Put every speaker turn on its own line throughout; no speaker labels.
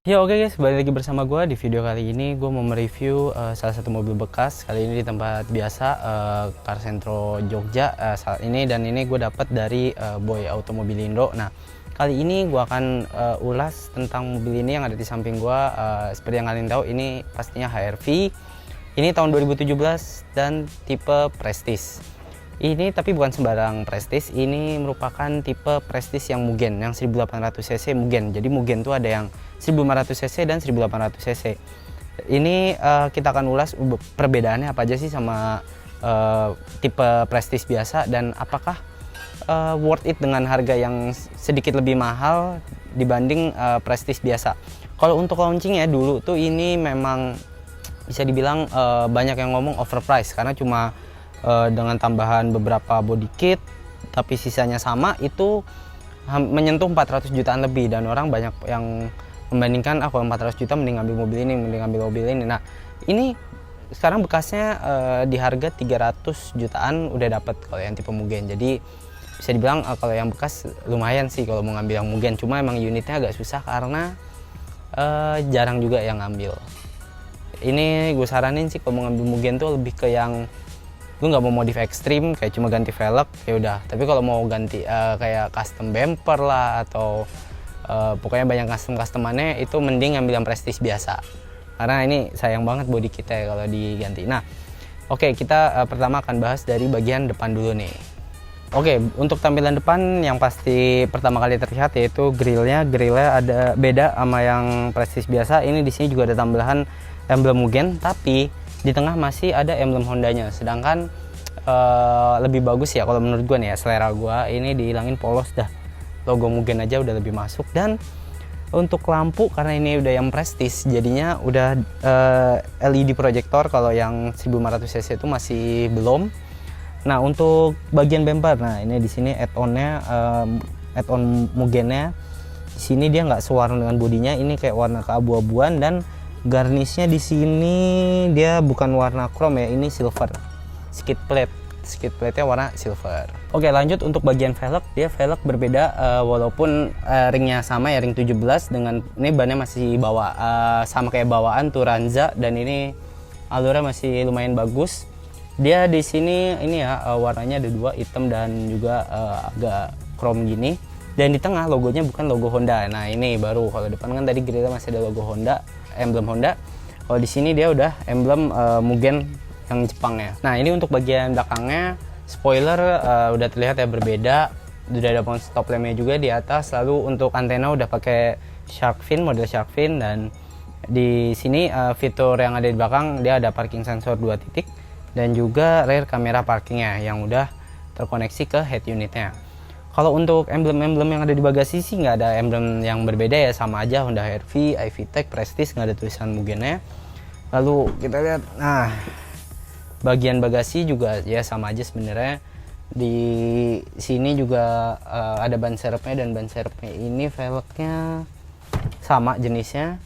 Ya oke guys, balik lagi bersama gue. Di video kali ini gue mau mereview salah satu mobil bekas. Kali ini di tempat biasa, Car Centro Jogja. Saat ini gue dapat dari Boy Automobilindo. Nah, kali ini gue akan ulas tentang mobil ini yang ada di samping gue. Seperti yang kalian tahu, ini pastinya HR-V. Ini tahun 2017 dan tipe Prestige. Ini tapi bukan sembarang Prestige, ini merupakan tipe Prestige yang Mugen, yang 1800cc Mugen. Jadi Mugen tuh ada yang 1500cc dan 1800cc. Ini kita akan ulas perbedaannya apa aja sih sama tipe Prestige biasa, dan apakah worth it dengan harga yang sedikit lebih mahal dibanding Prestige biasa. Kalau untuk launchingnya dulu tuh ini memang bisa dibilang banyak yang ngomong overpriced karena cuma dengan tambahan beberapa body kit tapi sisanya sama, itu menyentuh 400 jutaan lebih, dan orang banyak yang membandingkan kalau 400 juta mending ambil mobil ini, mending ambil mobil ini. Nah, ini sekarang bekasnya di harga 300 jutaan udah dapat kalau yang tipe Mugen. Jadi bisa dibilang kalau yang bekas lumayan sih kalau mau ngambil yang Mugen, cuma emang unitnya agak susah karena jarang juga yang ngambil. Ini gue saranin sih kalau mau ngambil Mugen tuh lebih ke yang gue nggak mau modif ekstrim kayak cuma ganti velg ya udah. Tapi kalau mau ganti kayak custom bumper lah atau pokoknya banyak customannya, itu mending ngambil yang Prestige biasa karena ini sayang banget body kita ya kalau diganti. Nah oke, kita pertama akan bahas dari bagian depan dulu nih. Oke, untuk tampilan depan yang pasti pertama kali terlihat yaitu grillnya ada beda sama yang Prestige biasa. Ini di sini juga ada tambahan emblem Mugen, tapi di tengah masih ada emblem Hondanya. Sedangkan lebih bagus ya kalau menurut gue nih ya, selera gue, ini dihilangin polos dah. Logo Mugen aja udah lebih masuk. Dan untuk lampu, karena ini udah yang Prestige, jadinya udah LED projector. Kalau yang 1500cc itu masih belum. Nah, untuk bagian bumper, nah ini di sini add-onnya, add-on Mugennya. Di sini dia nggak sewarna dengan bodinya, ini kayak warna keabu-abuan, dan garnishnya di sini dia bukan warna chrome ya, ini silver. Skid plate-nya warna silver. Oke, lanjut untuk bagian velg, dia velg berbeda walaupun ringnya sama ya, ring 17, dengan ini bannya masih bawa sama kayak bawaan Turanza, dan ini alurnya masih lumayan bagus. Dia di sini ini ya warnanya ada dua, hitam dan juga agak chrome gini. Dan di tengah logonya bukan logo Honda. Nah, ini baru. Kalau depan kan tadi grillnya masih ada logo Honda, emblem Honda. Kalau di sini dia udah emblem Mugen yang Jepangnya. Nah, ini untuk bagian belakangnya, spoiler udah terlihat ya berbeda. Udah ada pohon stop lampnya juga di atas. Lalu untuk antena udah pakai shark fin, model shark fin, dan di sini fitur yang ada di belakang dia ada parking sensor 2 titik dan juga rear kamera parkingnya yang udah terkoneksi ke head unitnya. Kalau untuk emblem-emblem yang ada di bagasi sih nggak ada emblem yang berbeda ya, sama aja Honda HR-V, iVTEC, Prestige, nggak ada tulisan Mugennya. Lalu kita lihat, nah bagian bagasi juga ya sama aja sebenarnya. Di sini juga ada ban serepnya, dan ban serepnya ini velgnya sama jenisnya.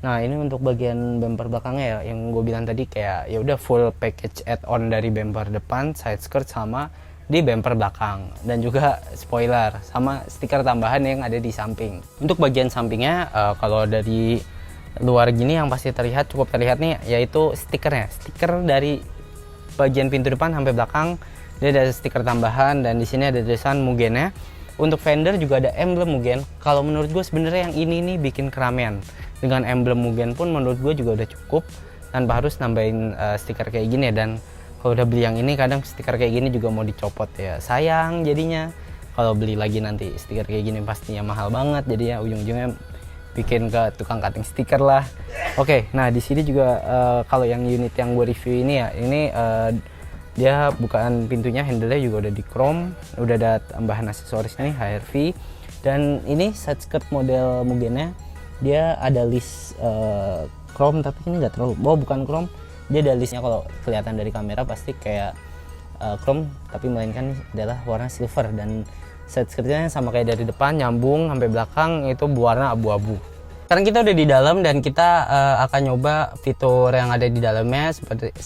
Nah, ini untuk bagian bumper belakangnya ya, yang gue bilang tadi kayak ya udah full package add-on dari bumper depan, side skirt, sama di bumper belakang, dan juga spoiler sama stiker tambahan yang ada di samping. Untuk bagian sampingnya kalau dari luar gini yang pasti terlihat, cukup terlihat nih, yaitu stikernya. Stiker dari bagian pintu depan sampai belakang dia ada stiker tambahan, dan di sini ada tulisan Mugennya. Untuk fender juga ada emblem Mugen. Kalau menurut gue sebenarnya yang ini nih bikin keramaian. Dengan emblem Mugen pun menurut gue juga udah cukup tanpa harus nambahin stiker kayak gini ya. Dan kalau udah beli yang ini, kadang stiker kayak gini juga mau dicopot ya, sayang jadinya. Kalau beli lagi nanti stiker kayak gini pastinya mahal banget, jadi ya ujung-ujungnya bikin ke tukang cutting stiker lah. Oke, nah di sini juga kalau yang unit yang gue review ini ya, ini dia bukaan pintunya, handle-nya juga udah di chrome, udah ada tambahan aksesorisnya nih HR-V. Dan ini side skirt model Mugennya, dia ada list chrome, tapi ini nggak terlalu, bukan chrome. Dia ada listnya, kalau kelihatan dari kamera pasti kayak chrome, tapi melainkan adalah warna silver. Dan side skirtnya sama kayak dari depan, nyambung sampai belakang itu berwarna abu-abu. Sekarang kita udah di dalam dan kita akan nyoba fitur yang ada di dalamnya. Seperti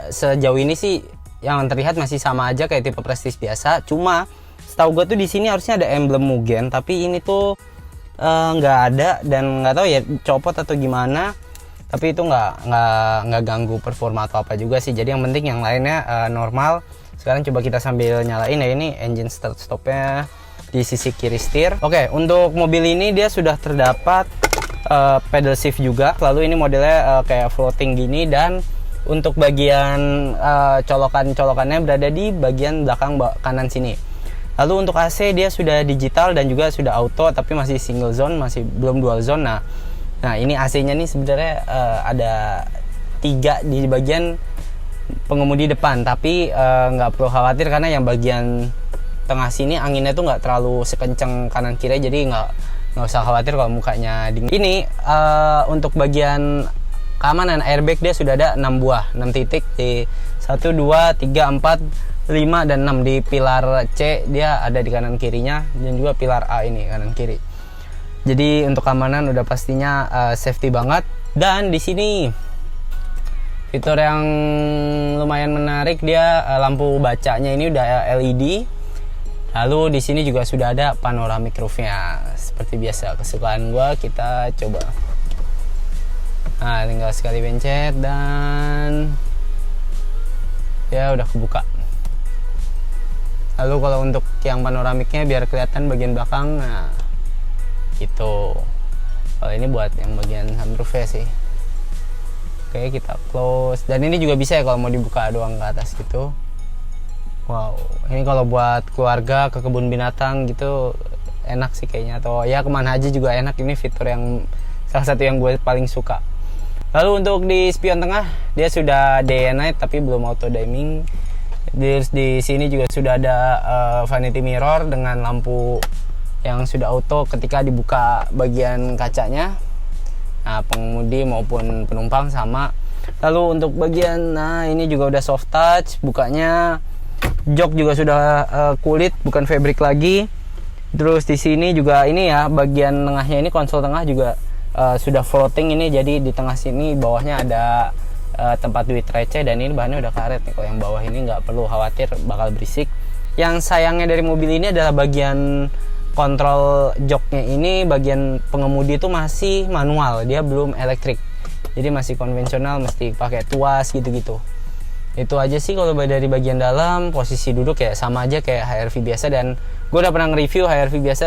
sejauh ini sih yang terlihat masih sama aja kayak tipe Prestige biasa. Cuma setahu gue tuh di sini harusnya ada emblem Mugen, tapi ini tuh nggak ada, dan nggak tahu ya copot atau gimana, tapi itu nggak ganggu performa atau apa juga sih. Jadi yang penting yang lainnya normal. Sekarang coba kita sambil nyalain ya, ini engine start stopnya di sisi kiri setir. Oke, untuk mobil ini dia sudah terdapat pedal shift juga, lalu ini modelnya kayak floating gini, dan untuk bagian colokannya berada di bagian belakang kanan sini. Lalu untuk AC dia sudah digital dan juga sudah auto, tapi masih single zone, masih belum dual zone. Nah ini AC-nya nih sebenarnya ada 3 di bagian pengemudi depan, tapi nggak perlu khawatir karena yang bagian tengah sini anginnya tuh nggak terlalu sekencang kanan kiri, jadi nggak usah khawatir kalau mukanya dingin. Ini untuk bagian keamanan airbag dia sudah ada 6 buah, 6 titik di 1, 2, 3, 4, 5, dan 6 di pilar C dia ada di kanan kirinya, dan juga pilar A ini kanan kiri. Jadi untuk keamanan udah pastinya safety banget. Dan di sini fitur yang lumayan menarik, dia lampu bacanya ini udah LED. Lalu di sini juga sudah ada panoramic roofnya seperti biasa kesukaan gua. Kita coba. Nah, tinggal sekali pencet dan ya udah kebuka. Lalu kalau untuk yang panoramiknya biar kelihatan bagian belakang, nah gitu. Kalau ini buat yang bagian sunroofnya sih. Oke, kita close. Dan ini juga bisa ya kalau mau dibuka doang ke atas gitu. Wow, ini kalau buat keluarga ke kebun binatang gitu enak sih kayaknya, atau ya kemana aja juga enak. Ini fitur yang salah satu yang gue paling suka. Lalu untuk di spion tengah dia sudah day and night tapi belum auto dimming. Di sini juga sudah ada vanity mirror dengan lampu yang sudah auto ketika dibuka bagian kacanya. Nah, pengemudi maupun penumpang sama. Lalu untuk bagian, nah ini juga udah soft touch, bukanya jok juga sudah kulit bukan fabric lagi. Terus di sini juga ini ya bagian tengahnya ini, konsol tengah juga sudah floating ini, jadi di tengah sini bawahnya ada tempat duit receh, dan ini bahannya udah karet nih. Kalau yang bawah ini nggak perlu khawatir bakal berisik. Yang sayangnya dari mobil ini adalah bagian kontrol joknya ini, bagian pengemudi itu masih manual, dia belum elektrik, jadi masih konvensional, mesti pakai tuas gitu-gitu. Itu aja sih kalau dari bagian dalam. Posisi duduk ya sama aja kayak HR-V biasa, dan gue udah pernah nge-review HR-V biasa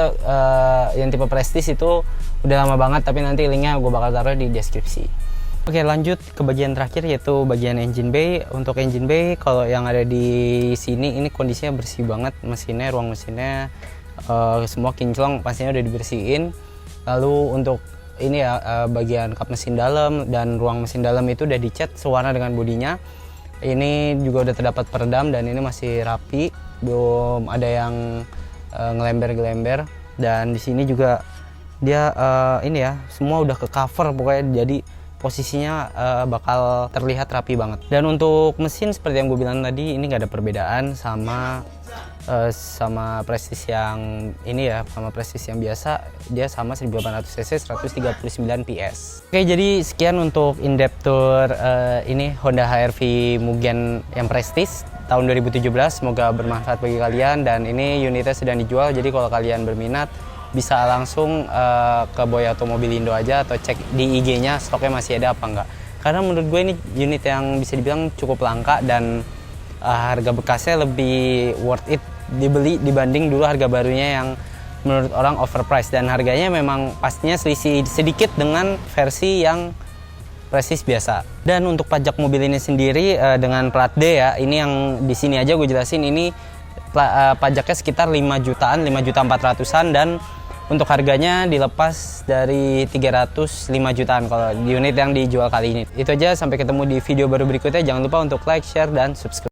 yang tipe Prestige itu udah lama banget, tapi nanti linknya gue bakal taruh di deskripsi. Oke, lanjut ke bagian terakhir yaitu bagian engine bay. Untuk engine bay kalau yang ada di sini ini kondisinya bersih banget, mesinnya, ruang mesinnya semua kinclong pastinya udah dibersihin. Lalu untuk ini ya bagian kap mesin dalam dan ruang mesin dalam itu udah dicat sewarna dengan bodinya. Ini juga udah terdapat peredam dan ini masih rapi, belum ada yang ngelember-gelember. Dan di sini juga dia ini ya semua udah ke cover pokoknya, jadi posisinya bakal terlihat rapi banget. Dan untuk mesin seperti yang gue bilang tadi, ini nggak ada perbedaan sama Prestige yang ini ya, sama Prestige yang biasa. Dia sama 1800 cc 139 PS. Oke, jadi sekian untuk in-depth tour ini Honda HR-V Mugen yang Prestige tahun 2017. Semoga bermanfaat bagi kalian, dan ini unitnya sedang dijual, jadi kalau kalian berminat bisa langsung ke Boy Automobilindo aja, atau cek di IG-nya stoknya masih ada apa enggak. Karena menurut gue ini unit yang bisa dibilang cukup langka, dan harga bekasnya lebih worth it dibeli dibanding dulu harga barunya yang menurut orang overpriced, dan harganya memang pastinya selisih sedikit dengan versi yang Prestige biasa. Dan untuk pajak mobil ini sendiri dengan plat D ya, ini yang di sini aja gue jelasin, ini pajaknya sekitar 5 jutaan, 5.400.000-an, dan untuk harganya dilepas dari 305 jutaan kalau di unit yang dijual kali ini. Itu aja, sampai ketemu di video baru berikutnya. Jangan lupa untuk like, share, dan subscribe.